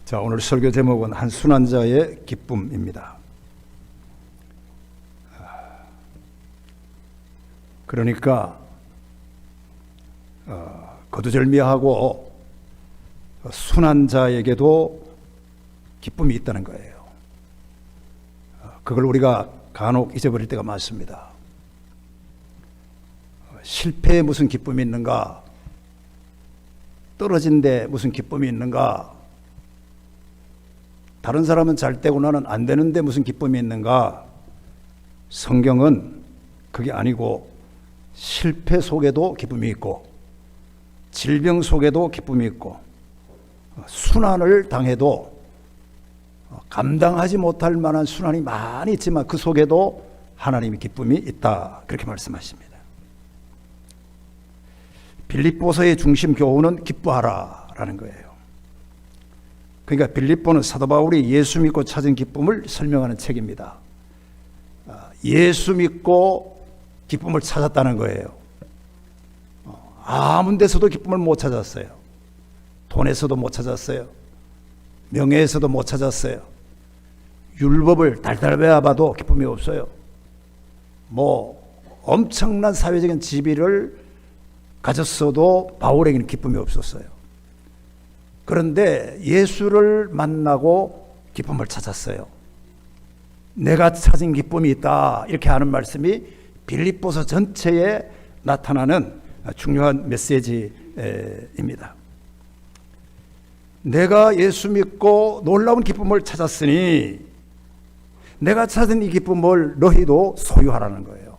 자, 오늘 설교 제목은 한 순한 자의 기쁨입니다. 그러니까 거두절미하고 순한 자에게도 기쁨이 있다는 거예요. 그걸 우리가 간혹 잊어버릴 때가 많습니다. 실패에 무슨 기쁨이 있는가? 떨어진 데 무슨 기쁨이 있는가? 다른 사람은 잘 되고 나는 안 되는데 무슨 기쁨이 있는가? 성경은 그게 아니고 실패 속에도 기쁨이 있고 질병 속에도 기쁨이 있고 순환을 당해도 감당하지 못할 만한 순환이 많이 있지만 그 속에도 하나님의 기쁨이 있다, 그렇게 말씀하십니다. 빌립보서의 중심 교훈은 기뻐하라 라는 거예요. 그러니까 빌립보는 사도 바울이 예수 믿고 찾은 기쁨을 설명하는 책입니다. 예수 믿고 기쁨을 찾았다는 거예요. 아무 데서도 기쁨을 못 찾았어요. 돈에서도 못 찾았어요. 명예에서도 못 찾았어요. 율법을 달달 외워봐도 기쁨이 없어요. 뭐 엄청난 사회적인 지위를 가졌어도 바울에게는 기쁨이 없었어요. 그런데 예수를 만나고 기쁨을 찾았어요. 내가 찾은 기쁨이 있다, 이렇게 하는 말씀이 빌립보서 전체에 나타나는 중요한 메시지입니다. 내가 예수 믿고 놀라운 기쁨을 찾았으니 내가 찾은 이 기쁨을 너희도 소유하라는 거예요.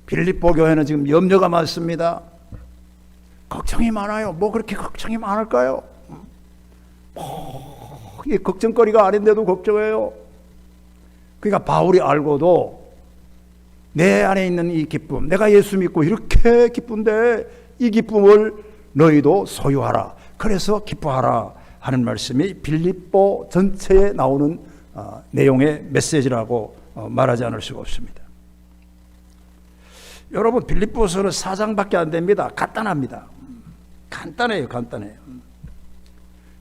빌립보 교회는 지금 염려가 많습니다. 걱정이 많아요. 뭐 그렇게 걱정이 많을까요? 이게 걱정거리가 아닌데도 걱정해요. 그러니까 바울이 알고도 내 안에 있는 이 기쁨, 내가 예수 믿고 이렇게 기쁜데 이 기쁨을 너희도 소유하라, 그래서 기뻐하라 하는 말씀이 빌립보 전체에 나오는 내용의 메시지라고 말하지 않을 수가 없습니다. 여러분, 빌립보서는 4장밖에 안 됩니다. 간단합니다. 간단해요.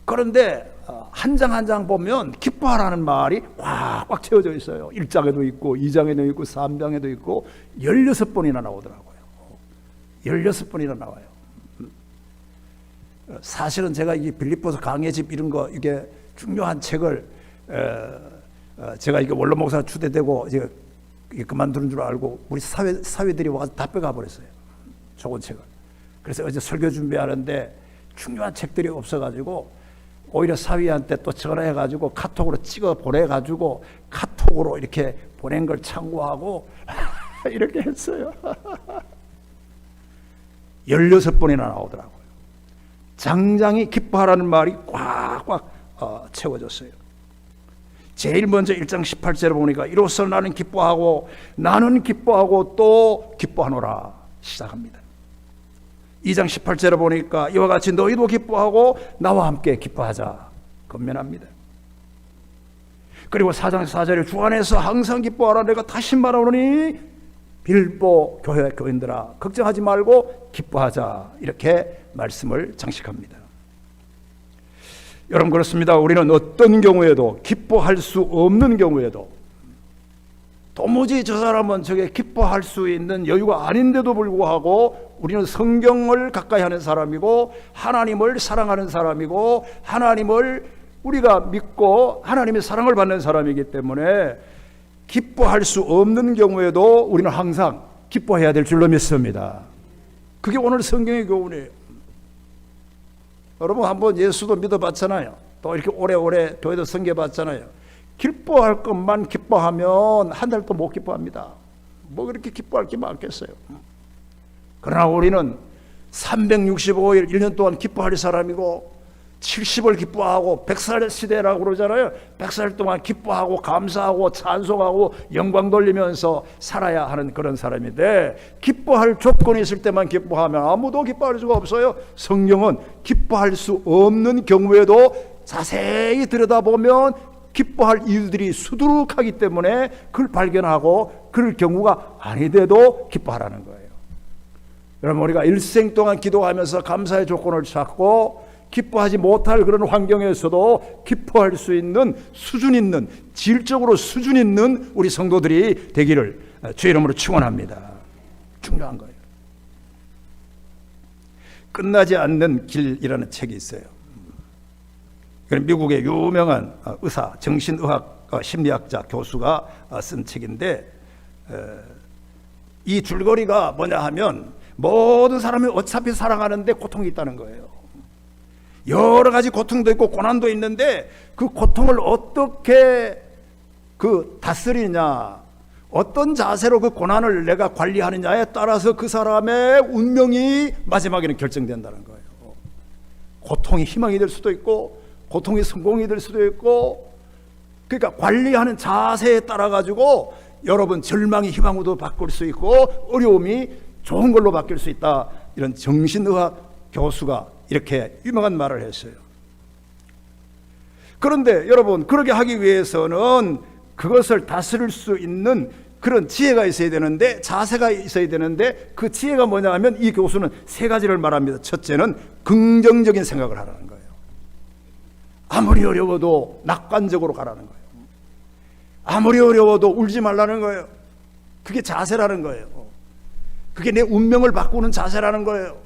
그런데 한 장 한 장 보면 기뻐하라는 말이 꽉꽉 채워져 있어요. 1장에도 있고 2장에도 있고 3장에도 있고 16번이나 나오더라고요. 16번이나 나와요. 사실은 제가 이 빌립보서 강해집 이런 거, 이게 중요한 책을 제가 이게 원로 목사 추대되고 이제 그만두는 줄 알고 우리 사회들이 와서 다 빼가 버렸어요. 좋은 책을. 그래서 어제 설교 준비하는데 중요한 책들이 없어가지고 오히려 사위한테 또 전화해가지고 카톡으로 찍어 보내가지고 카톡으로 이렇게 보낸 걸 참고하고 이렇게 했어요. 16번이나 나오더라고요. 장장히 기뻐하라는 말이 꽉꽉 채워졌어요. 제일 먼저 1장 18절에 보니까 이로써 나는 기뻐하고 또 기뻐하노라 시작합니다. 2장 18절에 보니까 이와 같이 너희도 기뻐하고 나와 함께 기뻐하자 건면합니다. 그리고 4장 4절에 주 안에서 항상 기뻐하라 내가 다시 말하노니 빌립보 교회 교인들아 걱정하지 말고 기뻐하자, 이렇게 말씀을 장식합니다. 여러분, 그렇습니다. 우리는 어떤 경우에도, 기뻐할 수 없는 경우에도, 도무지 저 사람은 저게 기뻐할 수 있는 여유가 아닌데도 불구하고 우리는 성경을 가까이 하는 사람이고 하나님을 사랑하는 사람이고 하나님을 우리가 믿고 하나님의 사랑을 받는 사람이기 때문에 기뻐할 수 없는 경우에도 우리는 항상 기뻐해야 될 줄로 믿습니다. 그게 오늘 성경의 교훈이에요. 여러분, 한번 예수도 믿어봤잖아요. 또 이렇게 오래오래 교회도 섬겨봤잖아요. 기뻐할 것만 기뻐하면 한 달 또 못 기뻐합니다. 뭐 그렇게 기뻐할 게 많겠어요. 그러나 우리는 365일 1년 동안 기뻐할 사람이고 70을 기뻐하고 100살 시대라고 그러잖아요. 100살 동안 기뻐하고 감사하고 찬송하고 영광 돌리면서 살아야 하는 그런 사람인데, 기뻐할 조건이 있을 때만 기뻐하면 아무도 기뻐할 수가 없어요. 성경은 기뻐할 수 없는 경우에도 자세히 들여다보면 기뻐할 이유들이 수두룩하기 때문에 그걸 발견하고 그럴 경우가 아니돼도 기뻐하라는 거예요. 여러분, 우리가 일생 동안 기도하면서 감사의 조건을 찾고 기뻐하지 못할 그런 환경에서도 기뻐할 수 있는 수준 있는, 질적으로 수준 있는 우리 성도들이 되기를 주의 이름으로 축원합니다. 중요한 거예요. 끝나지 않는 길이라는 책이 있어요. 미국의 유명한 의사, 정신의학 심리학자 교수가 쓴 책인데, 이 줄거리가 뭐냐 하면 모든 사람이 어차피 살아가는데 고통이 있다는 거예요. 여러 가지 고통도 있고 고난도 있는데 그 고통을 어떻게 다스리냐, 어떤 자세로 그 고난을 내가 관리하느냐에 따라서 그 사람의 운명이 마지막에는 결정된다는 거예요. 고통이 희망이 될 수도 있고 고통이 성공이 될 수도 있고, 그러니까 관리하는 자세에 따라 가지고 여러분 절망이 희망으로 바뀔 수 있고 어려움이 좋은 걸로 바뀔 수 있다. 이런 정신의학 교수가 이렇게 유명한 말을 했어요. 그런데 여러분, 그렇게 하기 위해서는 그것을 다스릴 수 있는 그런 지혜가 있어야 되는데, 자세가 있어야 되는데, 그 지혜가 뭐냐 하면 이 교수는 세 가지를 말합니다. 첫째는 긍정적인 생각을 하라는 거예요. 아무리 어려워도 낙관적으로 가라는 거예요. 아무리 어려워도 울지 말라는 거예요. 그게 자세라는 거예요. 그게 내 운명을 바꾸는 자세라는 거예요.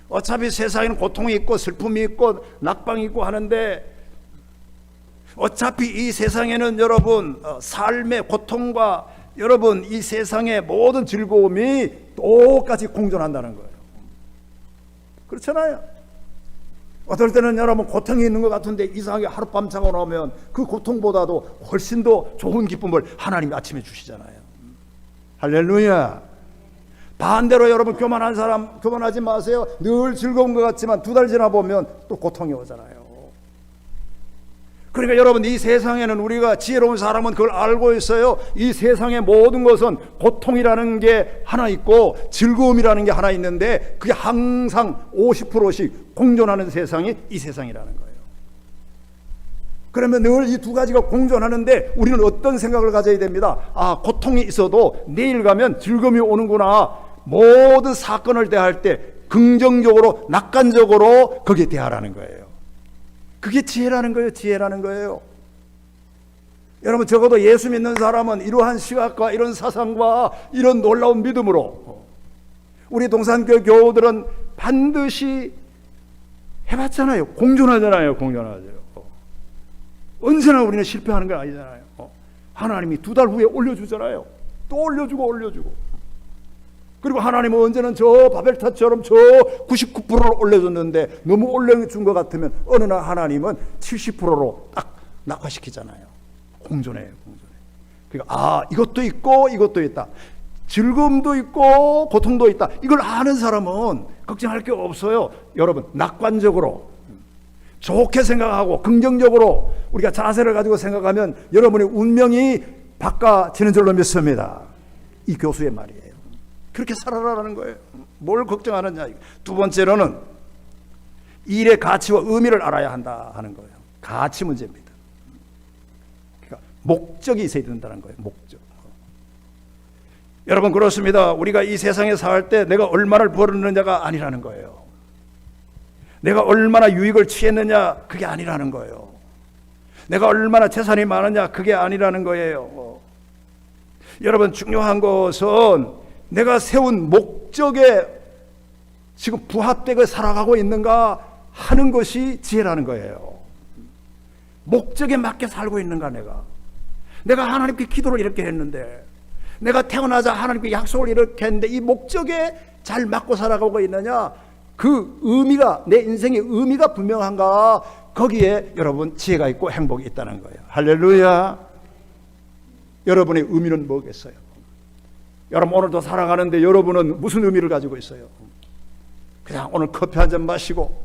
어차피 세상에는 고통이 있고 슬픔이 있고 낙방이 있고 하는데, 어차피 이 세상에는 여러분 삶의 고통과 여러분 이 세상의 모든 즐거움이 똑같이 공존한다는 거예요. 그렇잖아요. 어떨 때는 여러분 고통이 있는 것 같은데 이상하게 하룻밤 자고 나오면 그 고통보다도 훨씬 더 좋은 기쁨을 하나님이 아침에 주시잖아요. 할렐루야. 반대로 여러분 교만한 사람 교만하지 마세요. 늘 즐거운 것 같지만 두 달 지나 보면 또 고통이 오잖아요. 그러니까 여러분, 이 세상에는 우리가 지혜로운 사람은 그걸 알고 있어요. 이 세상의 모든 것은 고통이라는 게 하나 있고 즐거움이라는 게 하나 있는데, 그게 항상 50%씩 공존하는 세상이 이 세상이라는 거예요. 그러면 늘 이 두 가지가 공존하는데 우리는 어떤 생각을 가져야 됩니다. 아, 고통이 있어도 내일 가면 즐거움이 오는구나. 모든 사건을 대할 때 긍정적으로, 낙관적으로 거기에 대하라는 거예요. 그게 지혜라는 거예요. 지혜라는 거예요. 여러분, 적어도 예수 믿는 사람은 이러한 시각과 이런 사상과 이런 놀라운 믿음으로, 우리 동산교회 교우들은 반드시 해봤잖아요. 공존하잖아요. 공존하죠. 언제나 우리는 실패하는 건 아니잖아요. 하나님이 두 달 후에 올려주잖아요. 또 올려주고. 그리고 하나님은 언제는 저 바벨탑처럼 저 99%를 올려줬는데 너무 올려준 것 같으면 어느 날 하나님은 70%로 딱 낙화시키잖아요. 공존해요. 그러니까 이것도 있고 이것도 있다. 즐거움도 있고 고통도 있다. 이걸 아는 사람은 걱정할 게 없어요. 여러분, 낙관적으로 좋게 생각하고 긍정적으로 우리가 자세를 가지고 생각하면 여러분의 운명이 바꿔지는 줄로 믿습니다. 이 교수의 말이에요. 그렇게 살아라라는 거예요. 뭘 걱정하느냐. 두 번째로는 일의 가치와 의미를 알아야 한다 하는 거예요. 가치 문제입니다. 그러니까 목적이 있어야 된다는 거예요. 목적. 여러분, 그렇습니다. 우리가 이 세상에 살 때 내가 얼마를 벌었느냐가 아니라는 거예요. 내가 얼마나 유익을 취했느냐, 그게 아니라는 거예요. 내가 얼마나 재산이 많으냐, 그게 아니라는 거예요. 여러분, 중요한 것은 내가 세운 목적에 지금 부합되게 살아가고 있는가 하는 것이 지혜라는 거예요. 목적에 맞게 살고 있는가. 내가 하나님께 기도를 이렇게 했는데, 내가 태어나자 하나님께 약속을 이렇게 했는데 이 목적에 잘 맞고 살아가고 있느냐, 그 의미가, 내 인생의 의미가 분명한가, 거기에 여러분 지혜가 있고 행복이 있다는 거예요. 할렐루야. 여러분의 의미는 뭐겠어요? 여러분, 오늘도 살아가는데 여러분은 무슨 의미를 가지고 있어요? 그냥 오늘 커피 한 잔 마시고,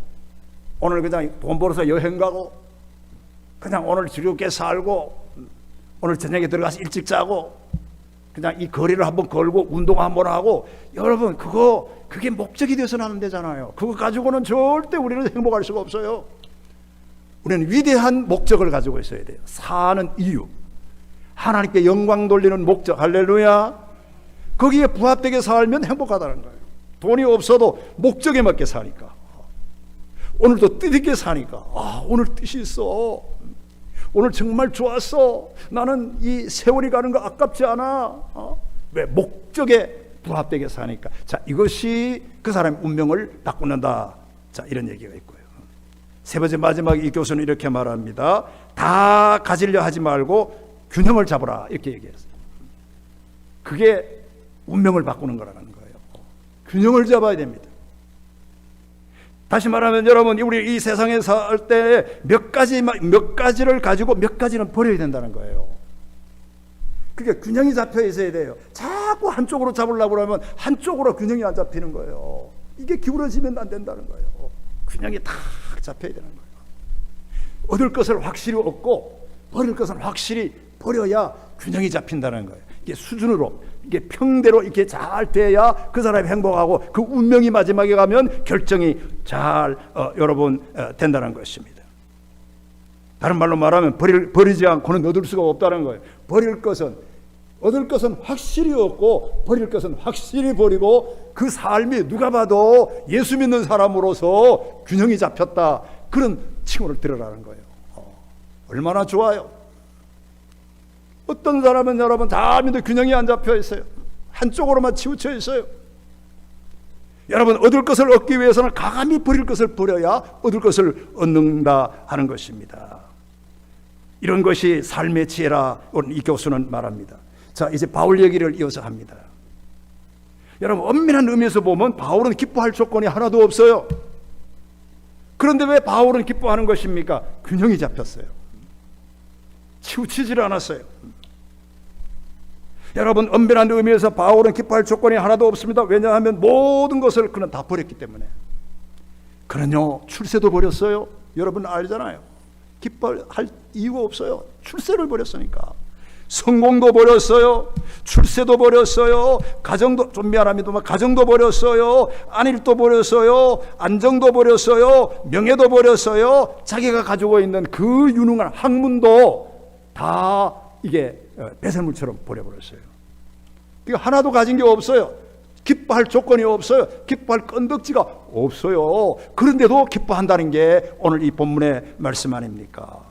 오늘 그냥 돈 벌어서 여행 가고, 그냥 오늘 즐겁게 살고, 오늘 저녁에 들어가서 일찍 자고, 그냥 이 거리를 한번 걸고 운동 한번 하고, 여러분, 그게 목적이 되어서는 안 되잖아요. 그거 가지고는 절대 우리는 행복할 수가 없어요. 우리는 위대한 목적을 가지고 있어야 돼요. 사는 이유, 하나님께 영광 돌리는 목적. 할렐루야. 거기에 부합되게 살면 행복하다는 거예요. 돈이 없어도 목적에 맞게 사니까. 오늘도 뜻있게 사니까 오늘 뜻이 있어. 오늘 정말 좋았어. 나는 이 세월이 가는 거 아깝지 않아. 왜? 목적에 부합되게 사니까. 자, 이것이 그 사람의 운명을 바꾸는다. 자, 이런 얘기가 있고요. 세 번째 마지막에 이 교수는 이렇게 말합니다. 다 가지려 하지 말고 균형을 잡으라. 이렇게 얘기했어요. 그게 운명을 바꾸는 거라는 거예요. 균형을 잡아야 됩니다. 다시 말하면 여러분, 우리 이 세상에 살 때 몇 가지를 가지고 몇 가지는 버려야 된다는 거예요. 그게 균형이 잡혀 있어야 돼요. 자꾸 한쪽으로 잡으려고 그러면 한쪽으로 균형이 안 잡히는 거예요. 이게 기울어지면 안 된다는 거예요. 균형이 딱 잡혀야 되는 거예요. 얻을 것을 확실히 얻고 버릴 것은 확실히 버려야 균형이 잡힌다는 거예요. 이게 수준으로, 이게 평대로 이렇게 잘 돼야 그 사람이 행복하고 그 운명이 마지막에 가면 결정이 잘 된다는 것입니다. 다른 말로 말하면 버리지 않고는 얻을 수가 없다는 거예요. 얻을 것은 확실히 얻고 버릴 것은 확실히 버리고, 그 삶이 누가 봐도 예수 믿는 사람으로서 균형이 잡혔다, 그런 칭호를 들으라는 거예요. 얼마나 좋아요. 어떤 사람은 여러분 다 믿어 균형이 안 잡혀 있어요. 한쪽으로만 치우쳐 있어요. 여러분, 얻을 것을 얻기 위해서는 과감히 버릴 것을 버려야 얻을 것을 얻는다 하는 것입니다. 이런 것이 삶의 지혜라 오늘 이 교수는 말합니다. 자, 이제 바울 얘기를 이어서 합니다. 여러분, 엄밀한 의미에서 보면 바울은 기뻐할 조건이 하나도 없어요. 그런데 왜 바울은 기뻐하는 것입니까? 균형이 잡혔어요. 치우치질 않았어요. 여러분, 엄밀한 의미에서 바울은 기뻐할 조건이 하나도 없습니다. 왜냐하면 모든 것을 그는 다 버렸기 때문에. 그는요, 출세도 버렸어요. 여러분 알잖아요. 기뻐할 이유가 없어요. 출세를 버렸으니까. 성공도 버렸어요. 출세도 버렸어요. 가정도, 좀 미안합니다만 가정도 버렸어요. 안일도 버렸어요. 안정도 버렸어요. 명예도 버렸어요. 자기가 가지고 있는 그 유능한 학문도 다 이게 배설물처럼 버려버렸어요. 그러니까 하나도 가진 게 없어요. 기뻐할 조건이 없어요. 기뻐할 건덕지가 없어요. 그런데도 기뻐한다는 게 오늘 이 본문의 말씀 아닙니까?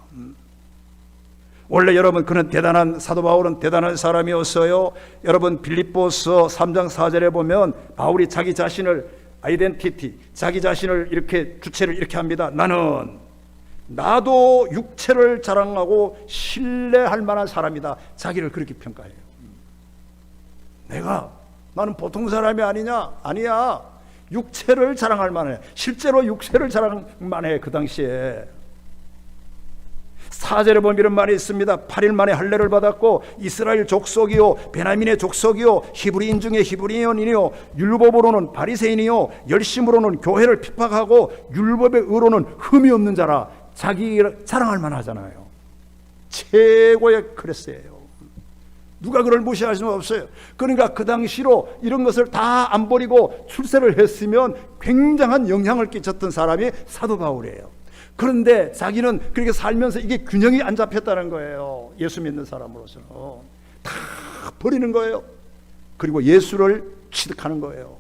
원래 여러분, 그는 대단한, 사도 바울은 대단한 사람이었어요. 여러분, 빌립보서 3장 4절에 보면 바울이 자기 자신을 아이덴티티, 자기 자신을 이렇게 주체를 이렇게 합니다. 나도 육체를 자랑하고 신뢰할 만한 사람이다. 자기를 그렇게 평가해요. 나는 보통 사람이 아니냐? 아니야. 육체를 자랑할 만해. 실제로 육체를 자랑만 해. 그 당시에 4절에 보면 이런 말이 있습니다. 8일 만에 할례를 받았고 이스라엘 족속이요 베냐민의 족속이요 히브리인 중에 히브리인이요 율법으로는 바리새인이요 열심으로는 교회를 핍박하고 율법의 의로는 흠이 없는 자라. 자기를 자랑할 만하잖아요. 최고의 크레스예요. 누가 그를 무시할 수는 없어요. 그러니까 그 당시로 이런 것을 다 안 버리고 출세를 했으면 굉장한 영향을 끼쳤던 사람이 사도 바울이에요. 그런데 자기는 그렇게 살면서 이게 균형이 안 잡혔다는 거예요. 예수 믿는 사람으로서는 다 버리는 거예요. 그리고 예수를 취득하는 거예요.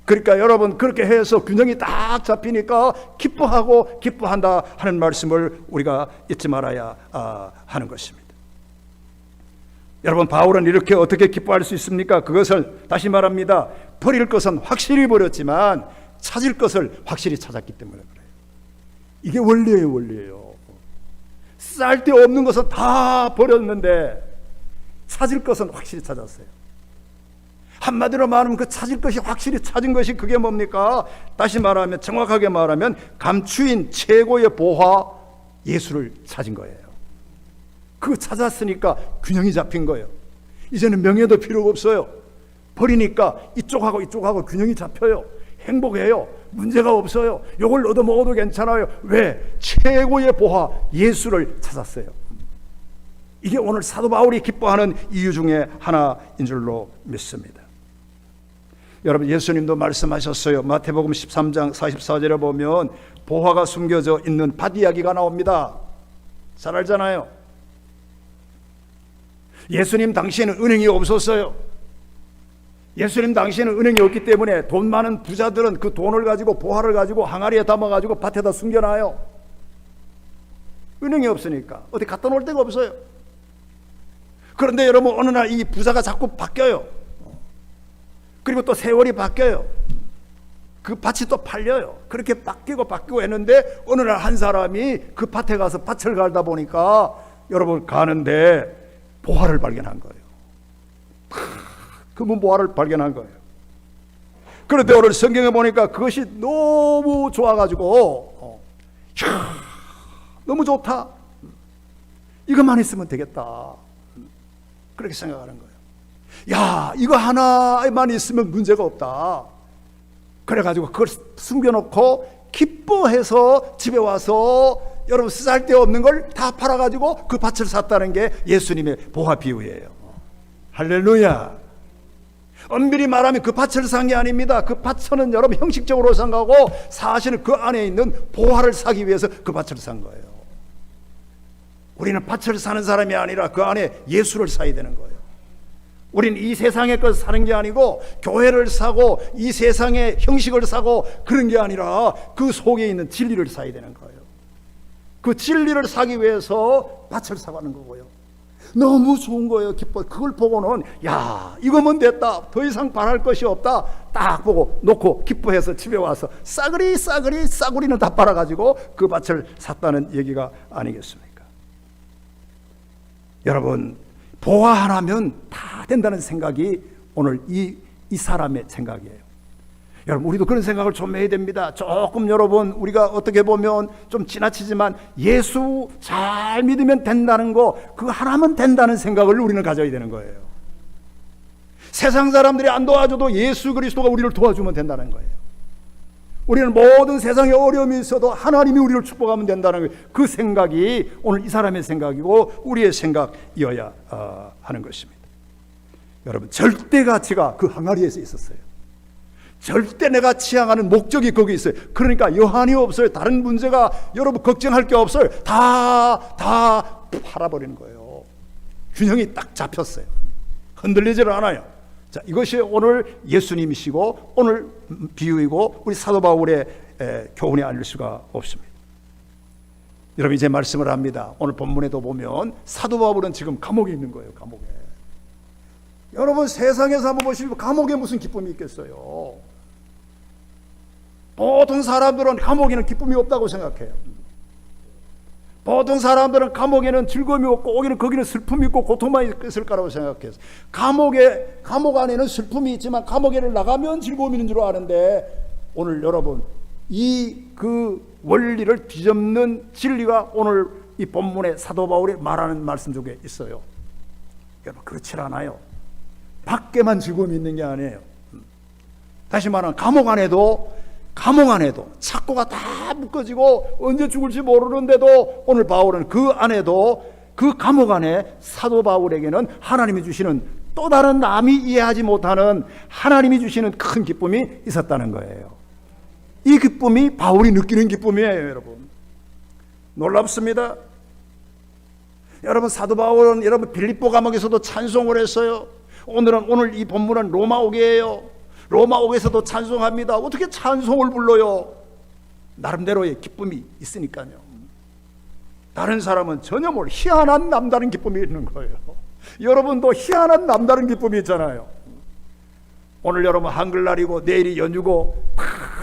그러니까 여러분, 그렇게 해서 균형이 딱 잡히니까 기뻐하고 기뻐한다 하는 말씀을 우리가 잊지 말아야 하는 것입니다. 여러분, 바울은 이렇게 어떻게 기뻐할 수 있습니까? 그것을 다시 말합니다. 버릴 것은 확실히 버렸지만 찾을 것을 확실히 찾았기 때문에 그래요. 이게 원리예요. 쓸데없는 것은 다 버렸는데 찾을 것은 확실히 찾았어요. 한마디로 말하면 그 찾을 것이 확실히 찾은 것이 그게 뭡니까? 다시 말하면, 정확하게 말하면 감추인 최고의 보화 예수를 찾은 거예요. 그거 찾았으니까 균형이 잡힌 거예요. 이제는 명예도 필요가 없어요. 버리니까 이쪽하고 이쪽하고 균형이 잡혀요. 행복해요. 문제가 없어요. 이걸 얻어먹어도 괜찮아요. 왜? 최고의 보화 예수를 찾았어요. 이게 오늘 사도 바울이 기뻐하는 이유 중에 하나인 줄로 믿습니다. 여러분, 예수님도 말씀하셨어요. 마태복음 13장 44절에 보면 보화가 숨겨져 있는 밭 이야기가 나옵니다. 잘 알잖아요. 예수님 당시에는 은행이 없었어요. 예수님 당시에는 은행이 없기 때문에 돈 많은 부자들은 그 돈을 가지고 보화를 가지고 항아리에 담아가지고 밭에다 숨겨놔요. 은행이 없으니까 어디 갖다 놓을 데가 없어요. 그런데 여러분, 어느 날 이 부자가 자꾸 바뀌어요. 그리고 또 세월이 바뀌어요. 그 밭이 또 팔려요. 그렇게 바뀌고 했는데 어느 날 한 사람이 그 밭에 가서 밭을 갈다 보니까 여러분 가는데 보화를 발견한 거예요. 금은 보화를 발견한 거예요. 그런데 오늘 성경에 보니까 그것이 너무 좋아가지고 너무 좋다. 이것만 있으면 되겠다. 그렇게 생각하는 거예요. 야, 이거 하나만 있으면 문제가 없다. 그래가지고 그걸 숨겨놓고 기뻐해서 집에 와서 여러분 쓰잘데없는 걸 다 팔아가지고 그 밭을 샀다는 게 예수님의 보화 비유예요. 할렐루야. 엄밀히 말하면 그 밭을 산 게 아닙니다. 그 밭은 여러분 형식적으로 산 거고 사실은 그 안에 있는 보화를 사기 위해서 그 밭을 산 거예요. 우리는 밭을 사는 사람이 아니라 그 안에 예수를 사야 되는 거예요. 우리는 이 세상의 것을 사는 게 아니고 교회를 사고 이 세상의 형식을 사고 그런 게 아니라 그 속에 있는 진리를 사야 되는 거예요. 그 진리를 사기 위해서 밭을 사가는 거고요. 너무 좋은 거예요. 기뻐. 그걸 보고는 야, 이거면 됐다. 더 이상 바랄 것이 없다. 딱 보고 놓고 기뻐해서 집에 와서 싸구리는 다 빨아가지고 그 밭을 샀다는 얘기가 아니겠습니까? 여러분, 보화 하나면 다 된다는 생각이 오늘 이 사람의 생각이에요. 여러분, 우리도 그런 생각을 좀 해야 됩니다. 조금 여러분, 우리가 어떻게 보면 좀 지나치지만 예수 잘 믿으면 된다는 거, 그거 하나면 된다는 생각을 우리는 가져야 되는 거예요. 세상 사람들이 안 도와줘도 예수 그리스도가 우리를 도와주면 된다는 거예요. 우리는 모든 세상에 어려움이 있어도 하나님이 우리를 축복하면 된다는 거예요. 그 생각이 오늘 이 사람의 생각이고 우리의 생각이어야 하는 것입니다. 여러분, 절대 가치가 그 항아리에서 있었어요. 절대 내가 지향하는 목적이 거기 있어요. 그러니까 여한이 없어요. 다른 문제가 여러분 걱정할 게 없어요. 다 팔아버리는 거예요. 균형이 딱 잡혔어요. 흔들리질 않아요. 자, 이것이 오늘 예수님이시고 오늘 비유이고 우리 사도 바울의 교훈이 아닐 수가 없습니다. 여러분, 이제 말씀을 합니다. 오늘 본문에도 보면 사도 바울은 지금 감옥에 있는 거예요. 감옥에. 여러분, 세상에서 한번 보시면 감옥에 무슨 기쁨이 있겠어요? 보통 사람들은 감옥에는 기쁨이 없다고 생각해요. 보통 사람들은 감옥에는 즐거움이 없고 거기는 슬픔이 있고 고통만 있을 거라고 생각해요. 감옥 안에는 슬픔이 있지만 감옥에를 나가면 즐거움이 있는 줄 아는데 오늘 여러분, 그 원리를 뒤집는 진리가 오늘 이 본문의 사도 바울이 말하는 말씀 중에 있어요. 여러분, 그렇지 않아요. 밖에만 즐거움이 있는 게 아니에요. 다시 말하면 감옥 안에도 착고가 다 묶어지고 언제 죽을지 모르는데도 오늘 바울은 그 안에도 그 감옥 안에 사도 바울에게는 하나님이 주시는 또 다른 남이 이해하지 못하는 하나님이 주시는 큰 기쁨이 있었다는 거예요. 이 기쁨이 바울이 느끼는 기쁨이에요. 여러분, 놀랍습니다. 여러분, 사도 바울은 여러분 빌립보 감옥에서도 찬송을 했어요. 오늘 이 본문은 로마 옥이에요. 로마 옥에서도 찬송합니다. 어떻게 찬송을 불러요? 나름대로의 기쁨이 있으니까요. 다른 사람은 전혀 희한한 남다른 기쁨이 있는 거예요. 여러분도 희한한 남다른 기쁨이 있잖아요. 오늘 여러분 한글날이고 내일이 연휴고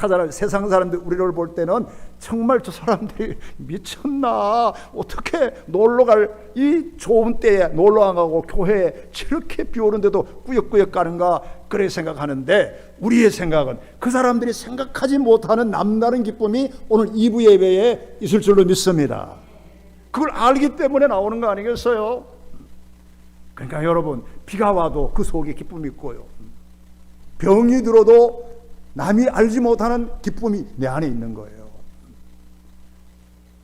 하잖아요. 세상 사람들 우리를 볼 때는 정말 저 사람들이 미쳤나, 어떻게 놀러갈 이 좋은 때에 놀러 안 가고 교회에 저렇게 비 오는데도 꾸역꾸역 가는가, 그래 생각하는데 우리의 생각은 그 사람들이 생각하지 못하는 남다른 기쁨이 오늘 2부 예배에 있을 줄로 믿습니다. 그걸 알기 때문에 나오는 거 아니겠어요? 그러니까 여러분, 비가 와도 그 속에 기쁨이 있고요, 병이 들어도 남이 알지 못하는 기쁨이 내 안에 있는 거예요.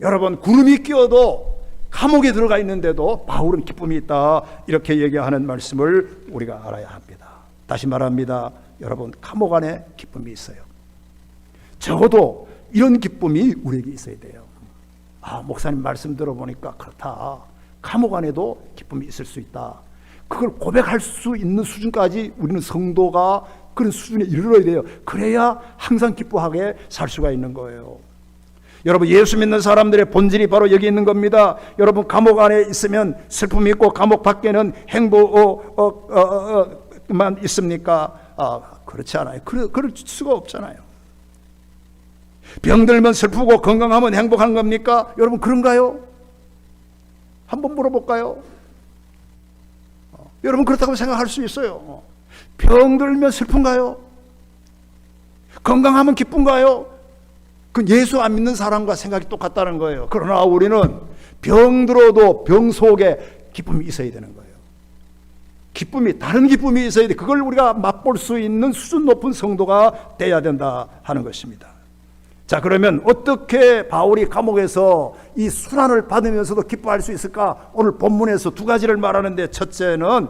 여러분, 구름이 끼어도 감옥에 들어가 있는데도 바울은 기쁨이 있다, 이렇게 얘기하는 말씀을 우리가 알아야 합니다. 다시 말합니다. 여러분, 감옥 안에 기쁨이 있어요. 적어도 이런 기쁨이 우리에게 있어야 돼요. 목사님 말씀 들어보니까 그렇다. 감옥 안에도 기쁨이 있을 수 있다. 그걸 고백할 수 있는 수준까지 우리는 성도가 그런 수준에 이르러야 돼요. 그래야 항상 기뻐하게 살 수가 있는 거예요. 여러분, 예수 믿는 사람들의 본질이 바로 여기 있는 겁니다. 여러분, 감옥 안에 있으면 슬픔이 있고 감옥 밖에는 행복만 있습니까? 그렇지 않아요. 그럴 수가 없잖아요. 병들면 슬프고 건강하면 행복한 겁니까? 여러분, 그런가요? 한번 물어볼까요? 여러분, 그렇다고 생각할 수 있어요. 병들면 슬픈가요? 건강하면 기쁜가요? 그 예수 안 믿는 사람과 생각이 똑같다는 거예요. 그러나 우리는 병들어도 병 속에 기쁨이 있어야 되는 거예요. 기쁨이, 다른 기쁨이 있어야 돼. 그걸 우리가 맛볼 수 있는 수준 높은 성도가 돼야 된다 하는 것입니다. 자, 그러면 어떻게 바울이 감옥에서 이 순환을 받으면서도 기뻐할 수 있을까? 오늘 본문에서 두 가지를 말하는데, 첫째는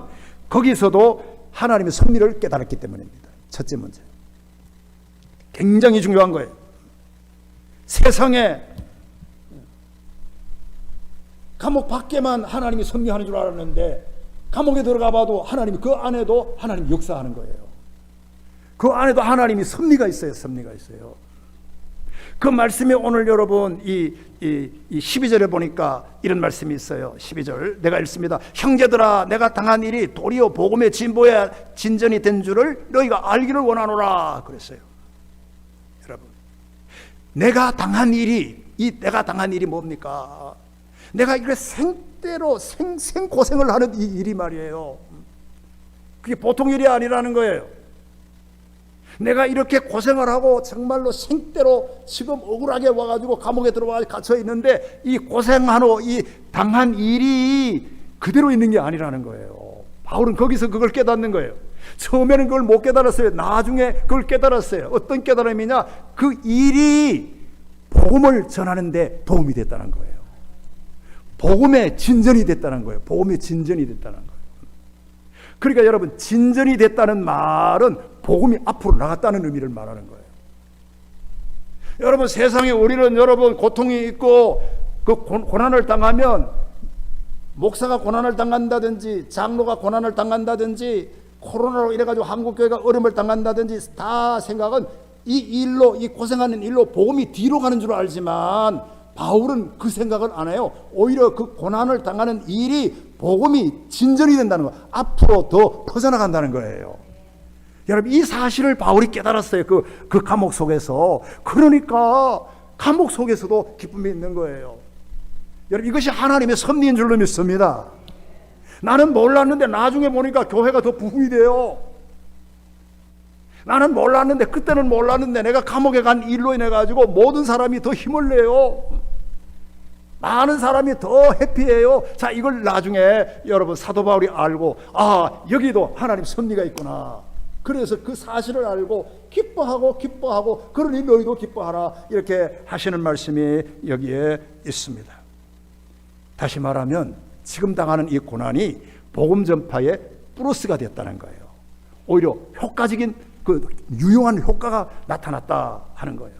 거기서도 하나님의 섭리를 깨달았기 때문입니다. 첫째 문제. 굉장히 중요한 거예요. 세상에 감옥 밖에만 하나님이 섭리하는 줄 알았는데, 감옥에 들어가 봐도 하나님이 그 안에도 하나님이 역사하는 거예요. 그 안에도 하나님이 섭리가 있어요. 섭리가 있어요. 그 말씀이 오늘 여러분 이 12절에 보니까 이런 말씀이 있어요. 12절 내가 읽습니다. 형제들아, 내가 당한 일이 도리어 복음의 진보에 진전이 된 줄을 너희가 알기를 원하노라 그랬어요. 여러분, 내가 당한 일이 뭡니까? 내가 이거 생대로 생고생을 하는 이 일이 말이에요. 그게 보통 일이 아니라는 거예요. 내가 이렇게 고생을 하고 정말로 생대로 지금 억울하게 와가지고 감옥에 들어와 갇혀 있는데, 이 고생하고 이 당한 일이 그대로 있는 게 아니라는 거예요. 바울은 거기서 그걸 깨닫는 거예요. 처음에는 그걸 못 깨달았어요. 나중에 그걸 깨달았어요. 어떤 깨달음이냐? 그 일이 복음을 전하는데 도움이 됐다는 거예요. 복음의 진전이 됐다는 거예요. 복음의 진전이 됐다는 거예요. 그러니까 여러분, 진전이 됐다는 말은 복음이 앞으로 나갔다는 의미를 말하는 거예요. 여러분, 세상에 우리는 여러분 고통이 있고 그 고난을 당하면, 목사가 고난을 당한다든지 장로가 고난을 당한다든지 코로나로 이래가지고 한국교회가 어려움을 당한다든지, 다 생각은 이 일로, 이 고생하는 일로 복음이 뒤로 가는 줄 알지만, 바울은 그 생각을 안 해요. 오히려 그 고난을 당하는 일이 복음이 진전이 된다는 거, 앞으로 더 퍼져나간다는 거예요. 여러분, 이 사실을 바울이 깨달았어요. 그 감옥 속에서. 그러니까 감옥 속에서도 기쁨이 있는 거예요. 여러분, 이것이 하나님의 섭리인 줄로 믿습니다. 나는 몰랐는데 나중에 보니까 교회가 더 부흥이 돼요. 나는 몰랐는데, 그때는 몰랐는데 내가 감옥에 간 일로 인해 가지고 모든 사람이 더 힘을 내요. 많은 사람이 더 해피해요. 자, 이걸 나중에 여러분 사도 바울이 알고, 여기도 하나님 섭리가 있구나. 그래서 그 사실을 알고 기뻐하고, 그러니 너희도 기뻐하라, 이렇게 하시는 말씀이 여기에 있습니다. 다시 말하면 지금 당하는 이 고난이 복음 전파의 플러스가 됐다는 거예요. 오히려 효과적인, 그 유용한 효과가 나타났다 하는 거예요.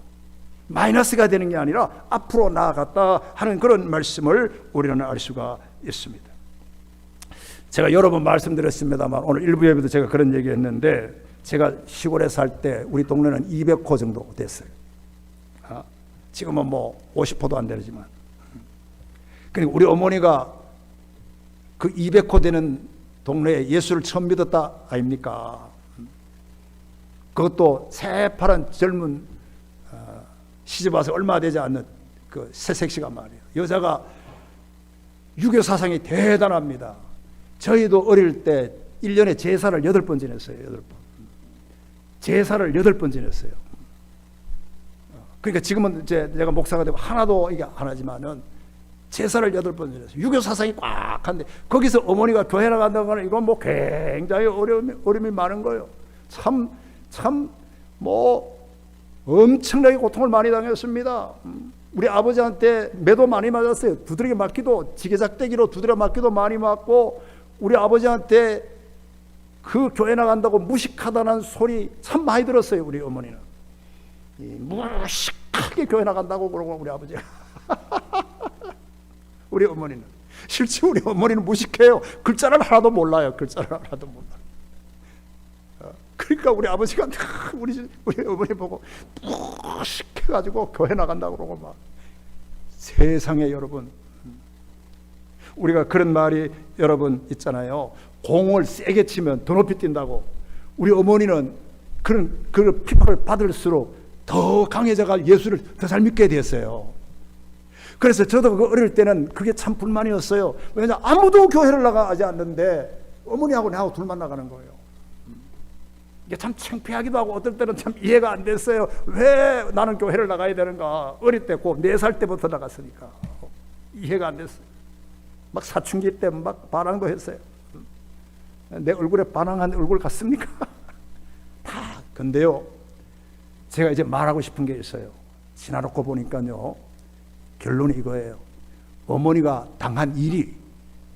마이너스가 되는 게 아니라 앞으로 나아갔다 하는 그런 말씀을 우리는 알 수가 있습니다. 제가 여러 번 말씀드렸습니다만, 오늘 일부 예배도 제가 그런 얘기 했는데, 제가 시골에 살 때 우리 동네는 200호 정도 됐어요. 지금은 뭐 50호도 안 되지만. 그러니까 우리 어머니가 그 200호 되는 동네에 예수를 처음 믿었다 아닙니까? 그것도 새파란 젊은 시집 와서 얼마 되지 않는 그 새색시가 말이에요. 여자가 유교 사상이 대단합니다. 저희도 어릴 때 1년에 제사를 8번 지냈어요. 8번. 제사를 8번 지냈어요. 그러니까 지금은 이제 내가 목사가 되고 하나도 이게 안 하지만은 제사를 8번 지냈어요. 유교 사상이 꽉 한데, 거기서 어머니가 교회 나간다는 거는 이건 뭐 굉장히 어려움이 많은 거예요. 참 엄청나게 고통을 많이 당했습니다. 우리 아버지한테 매도 많이 맞았어요. 두드려 맞기도, 지게작대기로 두드려 맞기도 많이 맞고, 우리 아버지한테 그 교회 나간다고 무식하다는 소리 참 많이 들었어요. 우리 어머니는 무식하게 교회 나간다고 그러고, 우리 아버지가 우리 어머니는. 실제 우리 어머니는 무식해요. 글자를 하나도 몰라요. 글자를 하나도 몰라요. 그러니까 우리 아버지가 우리 어머니 보고 무식해가지고 교회 나간다고 그러고 막. 세상에 여러분, 우리가 그런 말이 여러분 있잖아요. 공을 세게 치면 더 높이 뛴다고. 우리 어머니는 그런 핍박을 받을수록 더 강해져가 예수를 더 잘 믿게 됐어요. 그래서 저도 그 어릴 때는 그게 참 불만이었어요. 왜냐하면 아무도 교회를 나가지 않는데 어머니하고 나하고 둘만 나가는 거예요. 이게 참 창피하기도 하고 어떨 때는 참 이해가 안 됐어요. 왜 나는 교회를 나가야 되는가. 어릴 때 꼭 4살 때부터 나갔으니까 이해가 안 됐어요. 막 사춘기 때 막 반항도 했어요. 내 얼굴에 반항한 얼굴 같습니까? 다. 근데요, 제가 이제 말하고 싶은 게 있어요. 지나놓고 보니까요, 결론이 이거예요. 어머니가 당한 일이,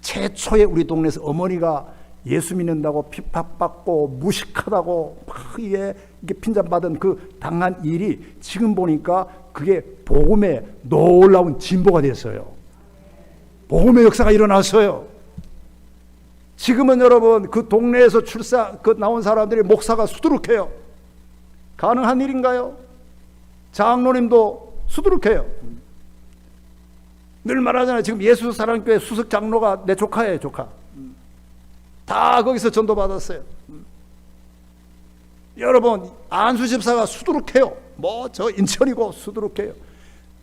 최초에 우리 동네에서 어머니가 예수 믿는다고 핍박받고 무식하다고 막 이게 핀잔받은 그 당한 일이 지금 보니까 그게 복음의 놀라운 진보가 됐어요. 복음의 역사가 일어났어요. 지금은 여러분 그 동네에서 나온 사람들이 목사가 수두룩해요. 가능한 일인가요? 장로님도 수두룩해요. 늘 말하잖아요. 지금 예수사랑교회 수석 장로가 내 조카예요, 조카. 다 거기서 전도받았어요. 여러분, 안수 집사가 수두룩해요. 뭐 저 인천이고 수두룩해요.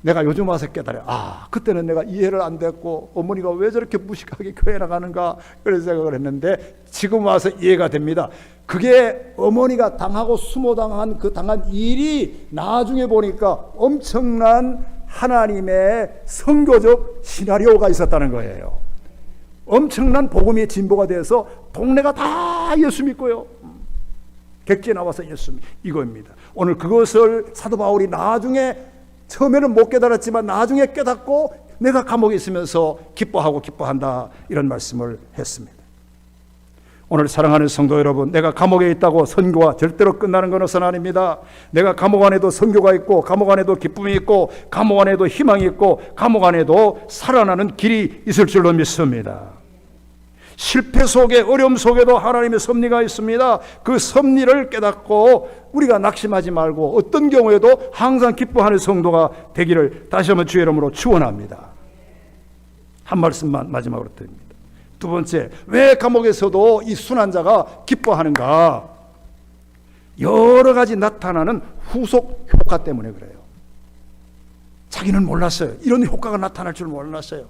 내가 요즘 와서 깨달아요. 그때는 내가 이해를 안 됐고 어머니가 왜 저렇게 무식하게 교회 나가는가 그런 생각을 했는데 지금 와서 이해가 됩니다. 그게 어머니가 당하고 수모당한 그 당한 일이 나중에 보니까 엄청난 하나님의 선교적 시나리오가 있었다는 거예요. 엄청난 복음의 진보가 돼서 동네가 다 예수 믿고요. 객지에 나와서 예수 믿 이겁니다. 오늘 그것을 사도 바울이 나중에 처음에는 못 깨달았지만 나중에 깨닫고 내가 감옥에 있으면서 기뻐한다 이런 말씀을 했습니다. 오늘 사랑하는 성도 여러분, 내가 감옥에 있다고 선교가 절대로 끝나는 것은 아닙니다. 내가 감옥 안에도 선교가 있고 감옥 안에도 기쁨이 있고 감옥 안에도 희망이 있고 감옥 안에도 살아나는 길이 있을 줄로 믿습니다. 실패 속에 어려움 속에도 하나님의 섭리가 있습니다. 그 섭리를 깨닫고 우리가 낙심하지 말고 어떤 경우에도 항상 기뻐하는 성도가 되기를 다시 한번 주의 이름으로 축원합니다. 한 말씀만 마지막으로 드립니다. 두 번째, 왜 감옥에서도 이 순한 자가 기뻐하는가? 여러 가지 나타나는 후속 효과 때문에 그래요. 자기는 몰랐어요. 이런 효과가 나타날 줄 몰랐어요.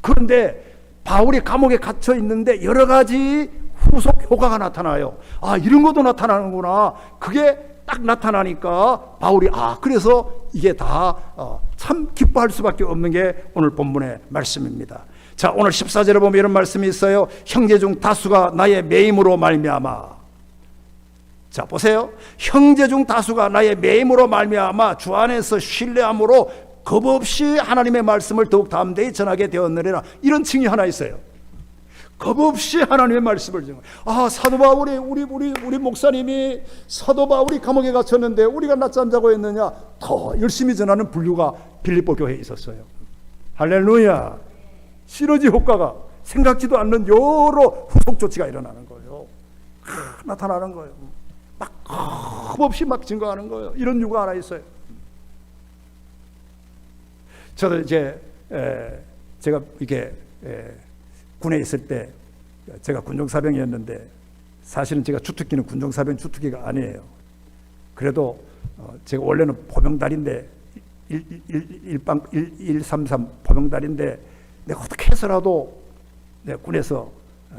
그런데 바울이 감옥에 갇혀 있는데 여러 가지 후속 효과가 나타나요. 이런 것도 나타나는구나. 그게 딱 나타나니까 바울이 그래서 이게 다 참 기뻐할 수밖에 없는 게 오늘 본문의 말씀입니다. 자, 오늘 14절에 보면 이런 말씀이 있어요. 형제 중 다수가 나의 매임으로 말미암아. 자, 보세요. 형제 중 다수가 나의 매임으로 말미암아 주 안에서 신뢰함으로 겁없이 하나님의 말씀을 더욱 담대히 전하게 되었느니라. 이런 칭이 하나 있어요. 겁없이 하나님의 말씀을 전하. 사도 바울이 우리 목사님이 사도 바울이 감옥에 갇혔는데 우리가 낮잠 자고 있느냐? 더 열심히 전하는 분류가 빌립보 교회에 있었어요. 할렐루야. 시너지 효과가 생각지도 않는 여러 후속 조치가 일어나는 거예요. 나타나는 거예요. 막 겁없이 막 증거하는 거예요. 이런 이유가 하나 있어요. 저도 이제 제가 이게 군에 있을 때 제가 군종사병이었는데 사실은 제가 주특기는 군종사병 주특기가 아니에요. 그래도 제가 원래는 포병단인데 133 포병단인데 내가 어떻게 해서라도 내가 군에서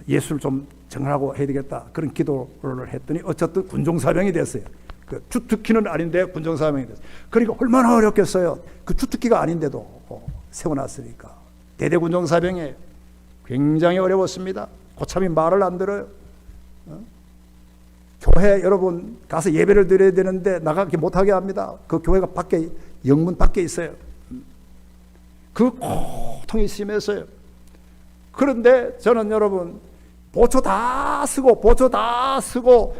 예수를 좀 정하고 해야 되겠다 그런 기도를 했더니 어쨌든 군종사병이 됐어요. 그 주특기는 아닌데 군종사병이 됐어요. 그러니까 얼마나 어렵겠어요. 그 주특기가 아닌데도 세워놨으니까. 대대 군종사병에 굉장히 어려웠습니다. 고참이 말을 안 들어요. 교회 여러분 가서 예배를 드려야 되는데 나가게 못하게 합니다. 그 교회가 밖에 영문 밖에 있어요. 그 고통이 심했어요. 그런데 저는 여러분 보초 다 쓰고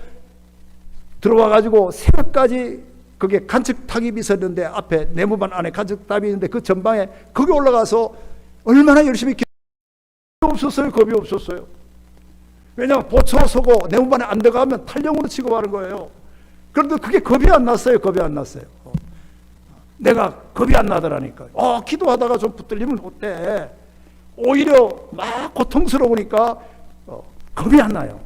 들어와가지고 새벽까지 그게 간척탑이 있었는데 앞에 내무반 안에 간척탑이 있는데 그 전방에 거기 올라가서 얼마나 열심히 없었어요. 겁이 없었어요. 왜냐하면 보초서고 내 몸 안에 안 들어가면 탈령으로 취급하는 거예요. 그런데 그게 겁이 안 났어요. 겁이 안 났어요. 내가 겁이 안 나더라니까요. 기도하다가 좀 붙들리면 어때? 오히려 막 고통스러우니까 겁이 안 나요.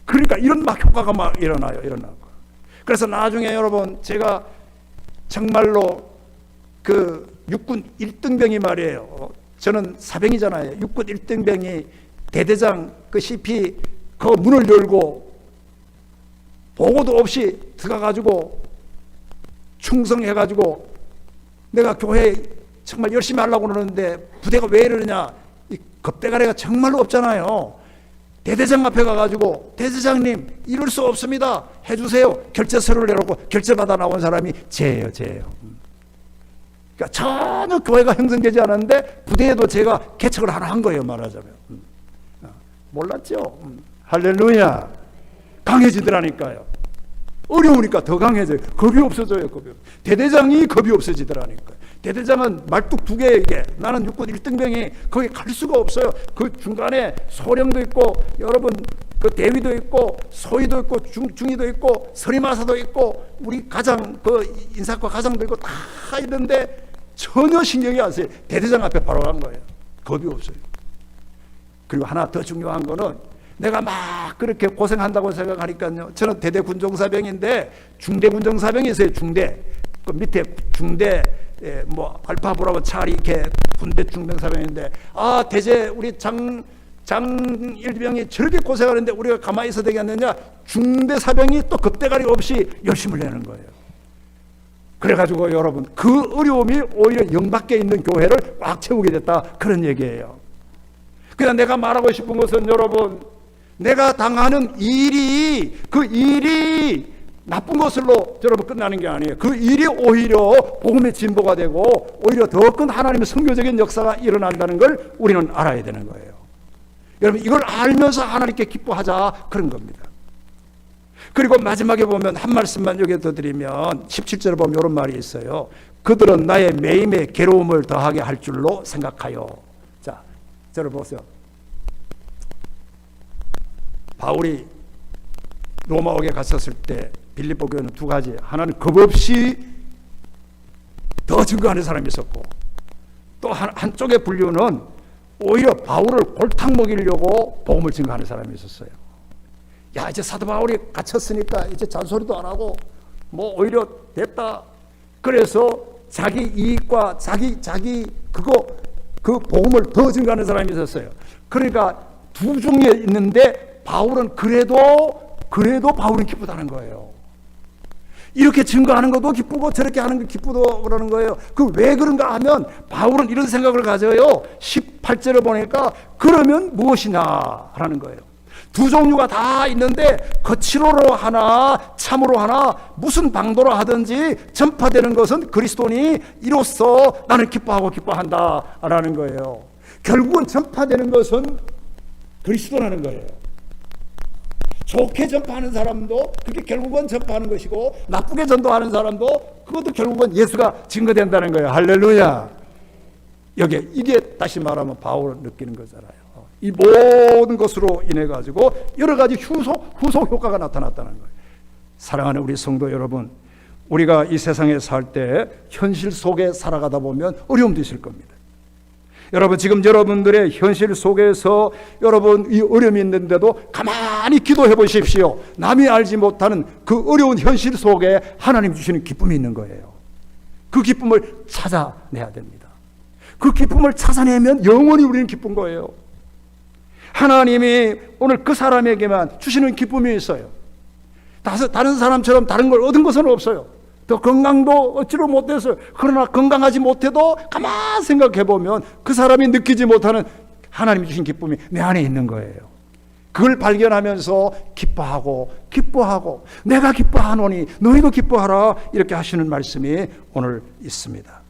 그러니까 이런 막 효과가 막 일어나요. 그래서 나중에 여러분, 제가 정말로 그 육군 1등병이 말이에요. 저는 사병이잖아요. 육군 1등병이 대대장 그 CP 그 문을 열고 보고도 없이 들어가가지고 충성해가지고 내가 교회에 정말 열심히 하려고 그러는데 부대가 왜 이러느냐, 이 겁대가리가 정말로 없잖아요. 대대장 앞에 가가지고 대대장님 이럴 수 없습니다 해주세요. 결제서를 내놓고 결제받아 나온 사람이 쟤예요. 그러니까 전혀 교회가 형성되지 않았는데 부대에도 제가 개척을 하나 한 거예요. 말하자면 몰랐죠. 할렐루야. 강해지더라니까요. 어려우니까 더 강해져요. 겁이 없어져요. 대대장이 겁이 없어지더라니까요. 대대장은 말뚝 2개에게, 나는 육군 1등병이 거기 갈 수가 없어요. 그 중간에 소령도 있고, 여러분 그 대위도 있고, 소위도 있고, 중위도 있고, 서리마사도 있고, 우리 가장 그 인사과 가장도 있고 다 있는데 전혀 신경이 안 써요. 대대장 앞에 바로 간 거예요. 겁이 없어요. 그리고 하나 더 중요한 거는, 내가 막 그렇게 고생한다고 생각하니까요. 저는 대대 군종사병인데 중대 군종사병이 있어요. 중대. 그 밑에 중대 뭐 알파브라고 차리 이렇게 군대 중병사병인데, 대제 우리 장일병이 저렇게 고생하는데 우리가 가만히 있어야 되겠느냐. 중대 사병이 또 겁대가리 없이 열심을 내는 거예요. 그래가지고 여러분, 그 어려움이 오히려 영밖에 있는 교회를 꽉 채우게 됐다, 그런 얘기예요. 그냥 내가 말하고 싶은 것은, 여러분, 내가 당하는 일이, 그 일이 나쁜 것으로 여러분 끝나는 게 아니에요. 그 일이 오히려 복음의 진보가 되고 오히려 더 큰 하나님의 선교적인 역사가 일어난다는 걸 우리는 알아야 되는 거예요. 여러분, 이걸 알면서 하나님께 기뻐하자, 그런 겁니다. 그리고 마지막에 보면 한 말씀만 여기 더 드리면 17절에 보면 이런 말이 있어요. 그들은 나의 매임에 괴로움을 더하게 할 줄로 생각하여. 자, 저를 보세요. 바울이 로마옥에 갔었을 때 빌립보 교회는 2가지. 하나는 겁 없이 더 증거하는 사람이 있었고, 또 한쪽의 분류는 오히려 바울을 골탕 먹이려고 복음을 증거하는 사람이 있었어요. 야, 이제 사도 바울이 갇혔으니까 이제 잔소리도 안 하고 뭐 오히려 됐다. 그래서 자기 이익과 자기 그 복음을 더 증거하는 사람이 있었어요. 그러니까 두 종류에 있는데 바울은 그래도 바울은 기쁘다는 거예요. 이렇게 증거하는 것도 기쁘고 저렇게 하는 게 기쁘고 그러는 거예요. 그 왜 그런가 하면 바울은 이런 생각을 가져요. 18절을 보니까 그러면 무엇이냐 라는 거예요. 두 종류가 다 있는데 거칠어로 하나 참으로 하나 무슨 방도로 하든지 전파되는 것은 그리스도니 이로써 나는 기뻐하고 기뻐한다 라는 거예요. 결국은 전파되는 것은 그리스도라는 거예요. 좋게 전파하는 사람도 그게 결국은 전파하는 것이고, 나쁘게 전도하는 사람도 그것도 결국은 예수가 증거된다는 거예요. 할렐루야. 이게 다시 말하면 바울은 느끼는 거잖아요. 이 모든 것으로 인해 가지고 여러 가지 후속 효과가 나타났다는 거예요. 사랑하는 우리 성도 여러분, 우리가 이 세상에 살 때 현실 속에 살아가다 보면 어려움도 있을 겁니다. 여러분, 지금 여러분들의 현실 속에서 여러분 이 어려움이 있는데도 가만히 기도해 보십시오. 남이 알지 못하는 그 어려운 현실 속에 하나님 주시는 기쁨이 있는 거예요. 그 기쁨을 찾아내야 됩니다. 그 기쁨을 찾아내면 영원히 우리는 기쁜 거예요. 하나님이 오늘 그 사람에게만 주시는 기쁨이 있어요. 다른 사람처럼 다른 걸 얻은 것은 없어요. 더 건강도 어찌로 못해서, 그러나 건강하지 못해도 가만 생각해 보면 그 사람이 느끼지 못하는 하나님이 주신 기쁨이 내 안에 있는 거예요. 그걸 발견하면서 기뻐하고 내가 기뻐하노니 너희도 기뻐하라, 이렇게 하시는 말씀이 오늘 있습니다.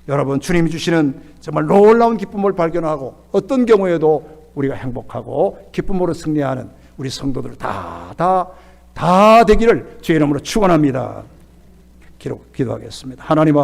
여러분, 주님이 주시는 정말 놀라운 기쁨을 발견하고 어떤 경우에도 우리가 행복하고 기쁨으로 승리하는 우리 성도들 다 되기를 주의 이름으로 축원합니다. 기도하겠습니다. 하나님 아버지,